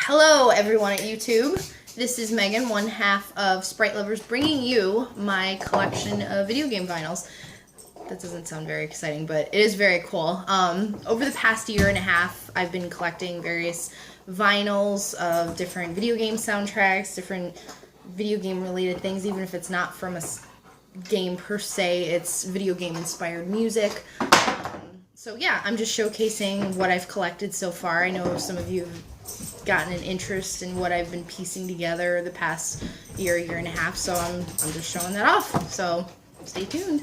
Hello everyone at YouTube. This is Megan, one half of Sprite Lovers, bringing you my collection of video game vinyls. That doesn't sound very exciting, but it is very cool. Over the past year and a half, I've been collecting various vinyls of different video game soundtracks, different video game related things, even if it's not from a game per se, it's video game inspired music. So yeah, I'm just showcasing what I've collected so far. I know some of you have gotten an interest in what I've been piecing together the past year and a half, so I'm just showing that off. So stay tuned.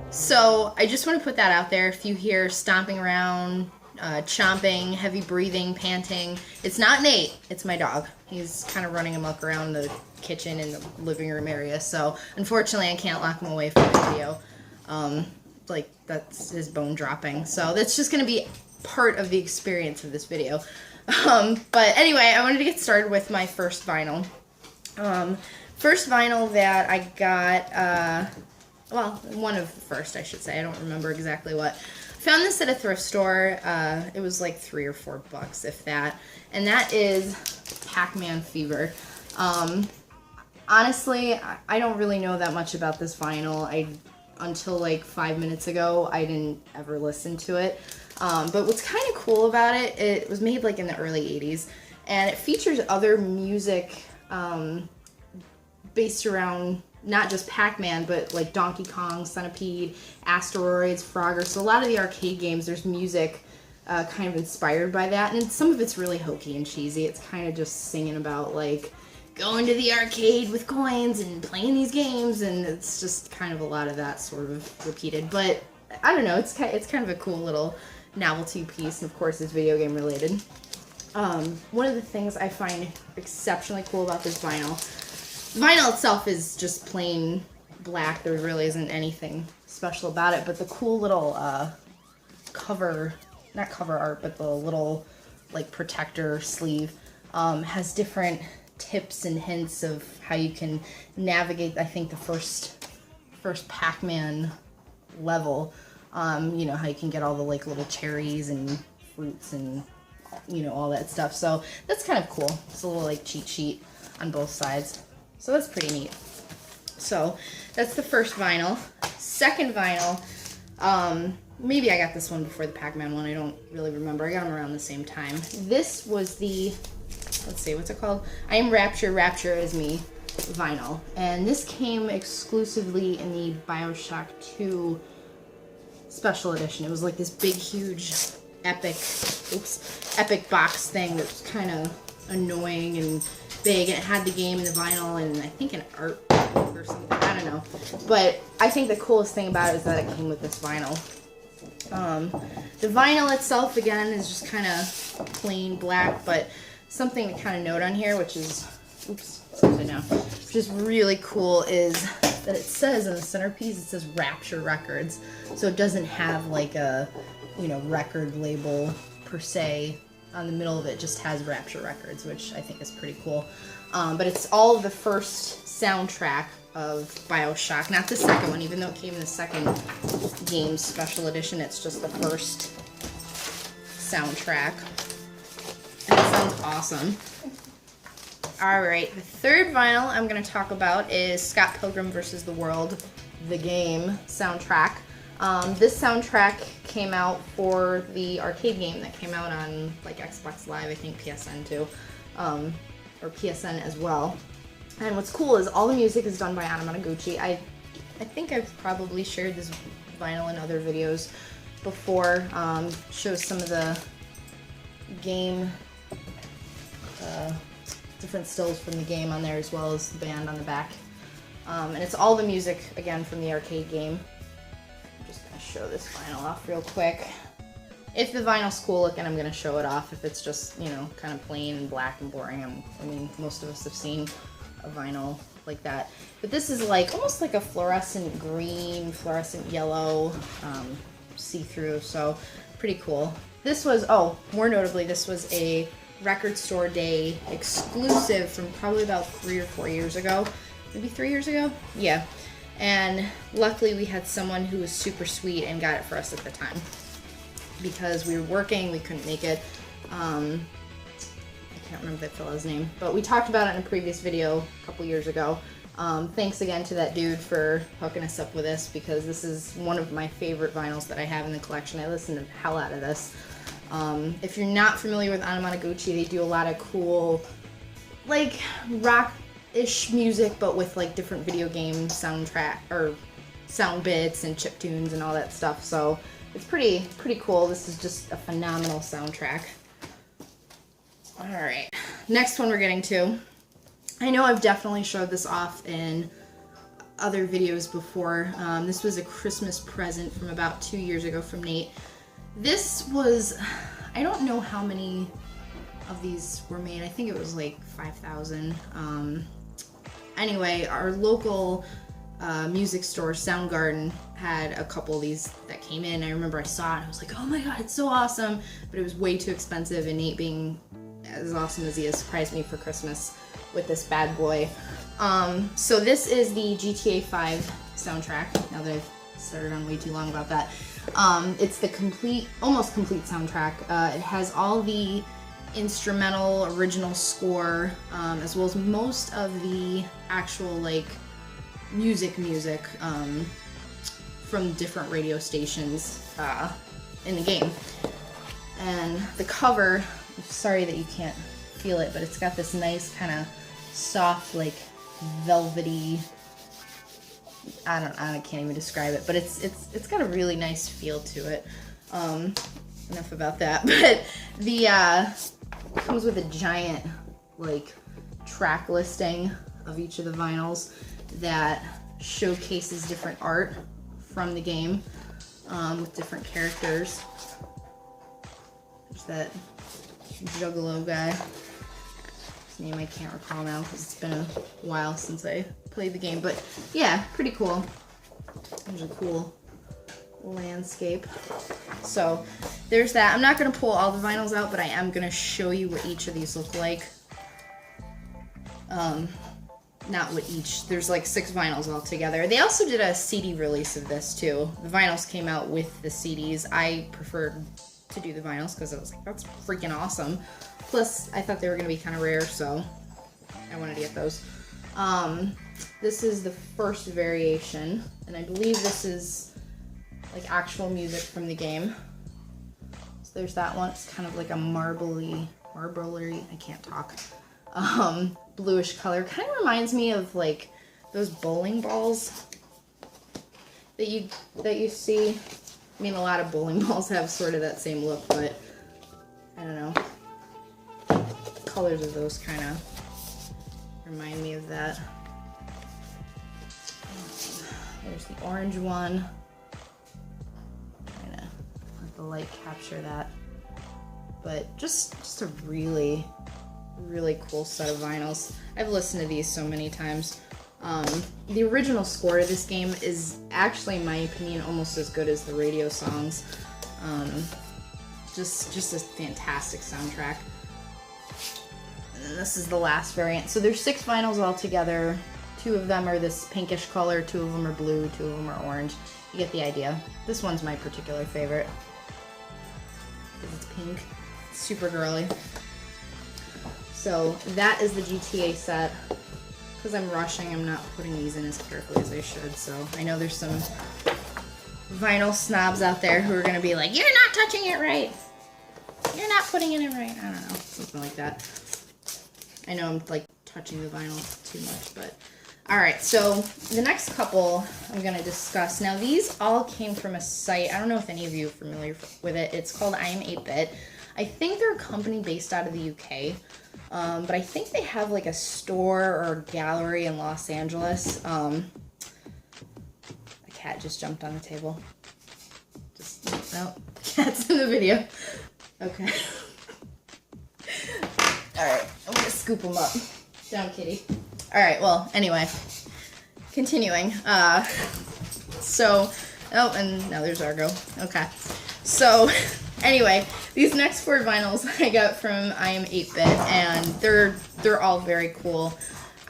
So I just want to put that out there. If you hear stomping around, chomping, heavy breathing, panting, it's not Nate, it's my dog. He's kind of running amok around the kitchen and the living room area, so unfortunately I can't lock him away from the video. Like, that's his bone dropping, so that's just going to be part of the experience of this video. But anyway, I wanted to get started with my first vinyl. First vinyl that I got, well, one of the first, I should say. I don't remember exactly what. Found this at a thrift store. It was like $3 or $4, if that. And that is Pac-Man Fever. Honestly, I don't really know that much about this vinyl. Until like 5 minutes ago, I didn't ever listen to it. But what's kind of cool about it, it was made like in the early 80s, and it features other music based around not just Pac-Man, but like Donkey Kong, Centipede, Asteroids, Frogger. So a lot of the arcade games, there's music kind of inspired by that, and some of it's really hokey and cheesy. It's kind of just singing about like going to the arcade with coins and playing these games, and it's just kind of a lot of that sort of repeated. But I don't know, it's kind of a cool little novelty piece, and of course it's video game related. One of the things I find exceptionally cool about this vinyl itself is just plain black. There really isn't anything special about it, but the cool little not cover art, but the little like protector sleeve has different tips and hints of how you can navigate, I think, the first Pac-Man level. You know, how you can get all the like little cherries and fruits and, you know, all that stuff. So that's kind of cool. It's a little like cheat sheet on both sides. So that's pretty neat. So that's the first vinyl. Second vinyl, maybe I got this one before the Pac-Man one. I don't really remember. I got them around the same time. This was the, let's see, what's it called? I Am Rapture, Rapture Is Me vinyl. And this came exclusively in the BioShock 2 special edition. It was like this big, huge, epic box thing that was kind of annoying and big. And it had the game and the vinyl and I think an art book or something. I don't know. But I think the coolest thing about it is that it came with this vinyl. The vinyl itself, again, is just kind of plain black, but something to kind of note on here, which is, which is really cool, is that it says in the centerpiece, it says Rapture Records. So it doesn't have like a, you know, record label per se on the middle of it. It just has Rapture Records, which I think is pretty cool. But it's all of the first soundtrack of BioShock, not the second one, even though it came in the second game special edition. It's just the first soundtrack. And it sounds awesome. Alright, the third vinyl I'm going to talk about is Scott Pilgrim vs. the World, the game soundtrack. This soundtrack came out for the arcade game that came out on like Xbox Live, I think PSN too, or PSN as well. And what's cool is all the music is done by Anamanaguchi. I think I've probably shared this vinyl in other videos before. Shows some of the game, different stills from the game on there, as well as the band on the back. And it's all the music, again, from the arcade game. I'm just going to show this vinyl off real quick. If the vinyl's cool looking, I'm going to show it off. If it's just, you know, kind of plain and black and boring, I mean, most of us have seen a vinyl like that. But this is like, almost like a fluorescent green, fluorescent yellow, see-through, so pretty cool. This was, oh, more notably, this was a Record Store Day exclusive from probably about 3 or 4 years ago. Maybe 3 years ago? Yeah. And luckily we had someone who was super sweet and got it for us at the time. Because we were working, we couldn't make it. I can't remember that fellow's name, but we talked about it in a previous video a couple years ago. Thanks again to that dude for hooking us up with this, because this is one of my favorite vinyls that I have in the collection. I listen to the hell out of this. If you're not familiar with Anamanaguchi, they do a lot of cool, like, rock-ish music, but with like different video game soundtrack or sound bits and chip tunes and all that stuff. So it's pretty cool. This is just a phenomenal soundtrack. All right, next one we're getting to. I know I've definitely showed this off in other videos before. This was a Christmas present from about 2 years ago from Nate. This was, I don't know how many of these were made. I think it was like 5,000. Anyway, our local music store, Soundgarden, had a couple of these that came in. I remember I saw it and I was like, oh my god, it's so awesome. But it was way too expensive, and Nate, being as awesome as he is, surprised me for Christmas with this bad boy. So this is the GTA 5 soundtrack, now that I've started on way too long about that. It's the almost complete soundtrack. It has all the instrumental original score, as well as most of the actual like music from different radio stations in the game. And the cover, I'm sorry that you can't feel it, but it's got this nice kind of soft, like velvety, I can't even describe it, but it's got a really nice feel to it. Enough about that. But the it comes with a giant like track listing of each of the vinyls that showcases different art from the game, with different characters. There's that Juggalo guy. His name I can't recall now because it's been a while since I played the game, but yeah, pretty cool. There's a cool landscape. So there's that. I'm not going to pull all the vinyls out, but I am going to show you what each of these look like. Not what each, there's like 6 vinyls all together. They also did a CD release of this too. The vinyls came out with the CDs. I preferred to do the vinyls because I was like, that's freaking awesome. Plus, I thought they were going to be kind of rare, so I wanted to get those. This is the first variation, and I believe this is like actual music from the game. So there's that one. It's kind of like a marbly, I can't talk. Bluish color. Kind of reminds me of like those bowling balls that you see. I mean, a lot of bowling balls have sort of that same look, but I don't know. Colors of those kind of remind me of that. There's the orange one. Trying to let the light capture that. But just a really cool set of vinyls. I've listened to these so many times. The original score of this game is actually, in my opinion, almost as good as the radio songs. Just a fantastic soundtrack. And then this is the last variant. So there's 6 vinyls all together. 2 of them are this pinkish color, 2 of them are blue, 2 of them are orange. You get the idea. This one's my particular favorite because it's pink. It's super girly. So that is the GTA set. Because I'm rushing, I'm not putting these in as carefully as I should. So I know there's some vinyl snobs out there who are going to be like, you're not touching it right. You're not putting it in right. I don't know. Something like that. I know I'm like touching the vinyl too much, but alright, so the next couple I'm going to discuss. Now these all came from a site, I don't know if any of you are familiar with it. It's called I Am 8-Bit. I think they're a company based out of the UK, but I think they have like a store or a gallery in Los Angeles. A cat just jumped on the table. No, cat's in the video. Okay. Alright, I'm gonna scoop them up. Down, kitty. Alright, well, anyway. Continuing. Oh, and now there's Argo. Okay. So, anyway, these next 4 vinyls I got from I Am 8-Bit, and they're all very cool.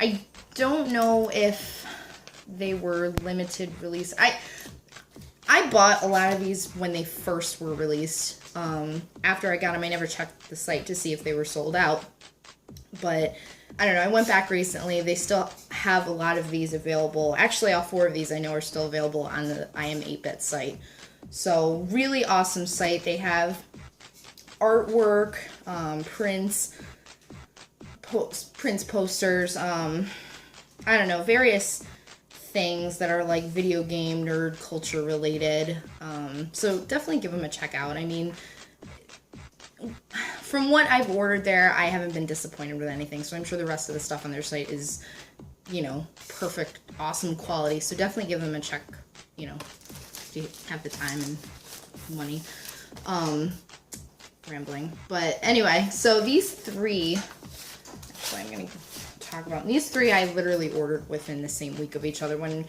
I don't know if they were limited release. I bought a lot of these when they first were released. After I got them, I never checked the site to see if they were sold out. But I don't know, I went back recently. They still have a lot of these available. Actually, all 4 of these I know are still available on the I Am 8-Bit site. So really awesome site. They have artwork, prints, posters, I don't know, various things that are like video game nerd culture related. So definitely give them a check out. I mean, from what I've ordered there, I haven't been disappointed with anything. So I'm sure the rest of the stuff on their site is, you know, perfect, awesome quality. So definitely give them a check, you know, if you have the time and money. Rambling. But anyway, so these 3, actually I'm going to talk about, these 3 I literally ordered within the same week of each other. When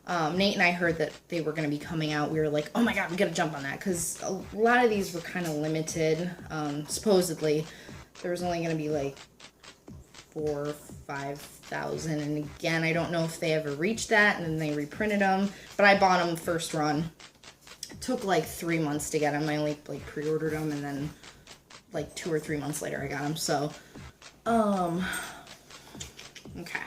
Nate and I heard that they were going to be coming out, we were like, oh my god, we got to jump on that, because a lot of these were kind of limited. Supposedly there was only going to be like 4,000 or 5,000, and again, I don't know if they ever reached that, and then they reprinted them, but I bought them first run. It took like 3 months to get them. I only like pre-ordered them, and then like 2 or 3 months later I got them. So okay,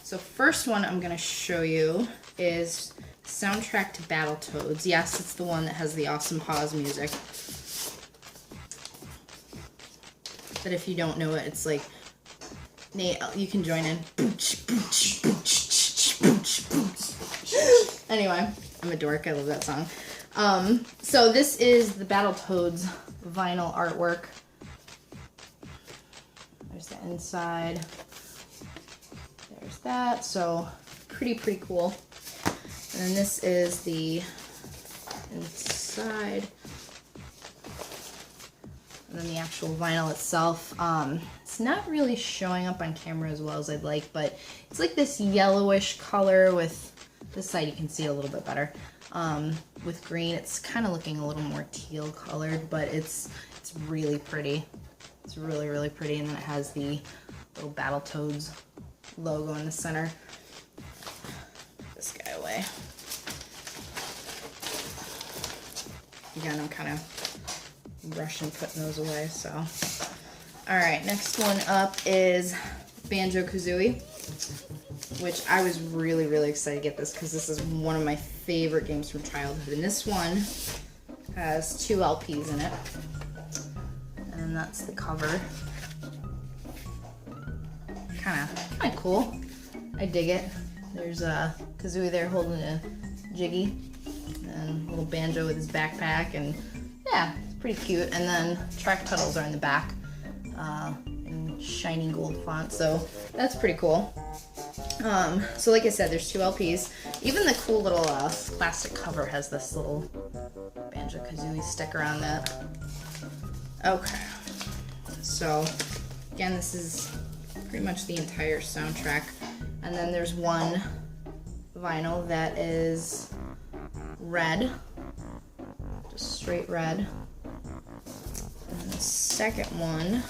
so first one I'm gonna show you is soundtrack to Battletoads. Yes, it's the one that has the awesome pause music. But if you don't know it, it's like, Nate, you can join in. Anyway, I'm a dork. I love that song. So this is the Battletoads vinyl artwork. There's the inside. There's that. So pretty cool. And then this is the inside. And then the actual vinyl itself. It's not really showing up on camera as well as I'd like, but it's like this yellowish color with this side you can see a little bit better. With green, it's kind of looking a little more teal colored, but it's really pretty. It's really pretty, and then it has the little Battletoads logo in the center. Put this guy away. Again, I'm kind of rushing putting those away, so. Alright, next one up is Banjo-Kazooie, which I was really excited to get this because this is one of my favorite games from childhood. And this one has 2 LPs in it. And that's the cover. Kinda cool. I dig it. There's a Kazooie there holding a Jiggy. And a little Banjo with his backpack. And yeah, it's pretty cute. And then track pedals are in the back. In shiny gold font. So that's pretty cool. So like I said, there's 2 LPs. Even the cool little plastic cover has this little Banjo-Kazooie sticker on that. Okay. So, again, this is pretty much the entire soundtrack. And then there's one vinyl that is red. Just straight red. And the second one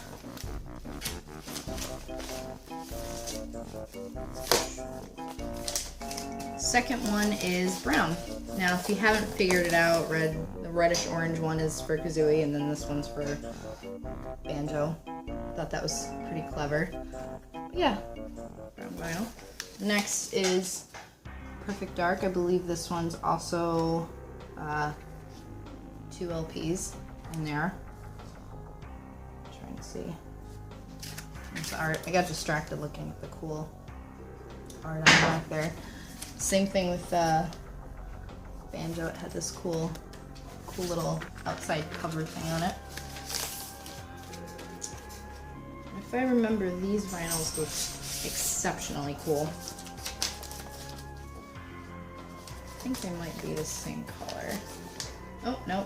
is brown. Now, if you haven't figured it out, the reddish orange one is for Kazooie, and then this one's for Banjo. Thought that was pretty clever. Yeah, brown vinyl. Next is Perfect Dark. I believe this one's also 2 LPs in there. I'm trying to see. There's the art. I got distracted looking at the cool art on the back there. Same thing with Banjo. It had this cool little outside cover thing on it. If I remember, these vinyls look exceptionally cool. I think they might be the same color. Oh, no.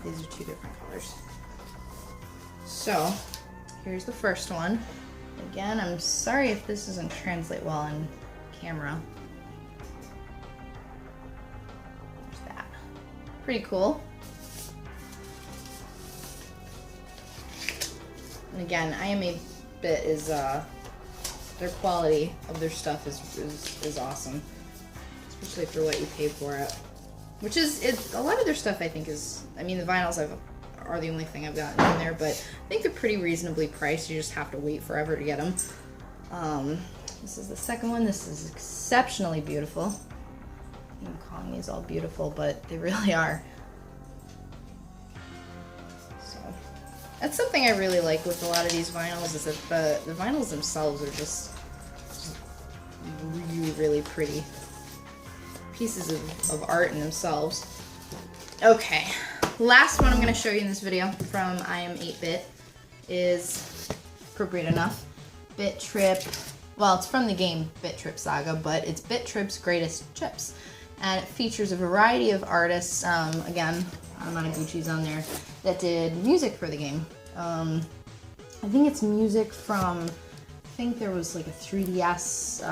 These are 2 different colors. So, here's the first one. Again, I'm sorry if this doesn't translate well on camera. There's that. Pretty cool. And again, I Am 8-Bit is their quality of their stuff is awesome, especially for what you pay for it. Which is a lot of their stuff I think is, I mean the vinyls are the only thing I've gotten in there, but I think they're pretty reasonably priced. You just have to wait forever to get them. This is the second one. This is exceptionally beautiful. I'm calling these all beautiful, but they really are. So that's something I really like with a lot of these vinyls, is that the vinyls themselves are just really, really pretty pieces of art in themselves. Okay, last one I'm going to show you in this video from I Am 8-Bit is appropriate enough. Bit Trip, well, it's from the game Bit Trip Saga, but it's Bit Trip's Greatest Chips. And it features a variety of artists, again, Gucci's on there, that did music for the game. I think it's music from, I think there was like a 3DS,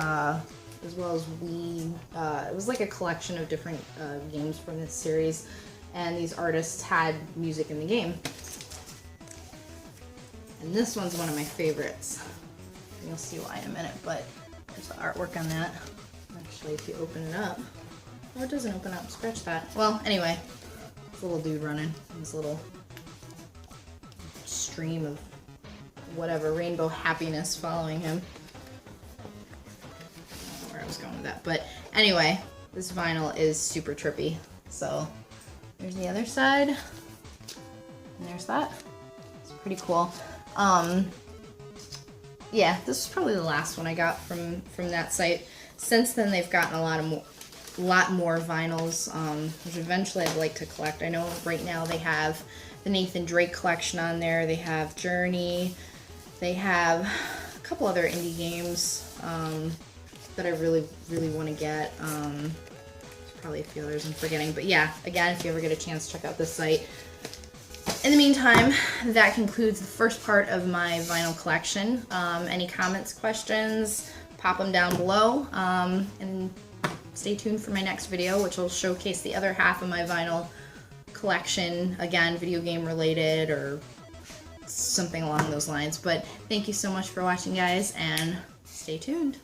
as well as Wii. It was like a collection of different games from this series, and these artists had music in the game. And this one's one of my favorites. You'll see why in a minute, but there's the artwork on that. Actually, if you open it up, oh, it doesn't open up, scratch that. Well, anyway, this little dude running, this little stream of whatever, rainbow happiness following him. I was going with that, but anyway, this vinyl is super trippy. So there's the other side, and there's that. It's pretty cool. Yeah, this is probably the last one I got from that site. Since then, they've gotten a lot more vinyls, which eventually I'd like to collect. I know right now they have the Nathan Drake collection on there. They have Journey. They have a couple other indie games that I really, really want to get. There's probably a few others I'm forgetting. But yeah, again, if you ever get a chance, check out this site. In the meantime, that concludes the first part of my vinyl collection. Any comments, questions, pop them down below. And stay tuned for my next video, which will showcase the other half of my vinyl collection. Again, video game related or something along those lines. But thank you so much for watching, guys, and stay tuned.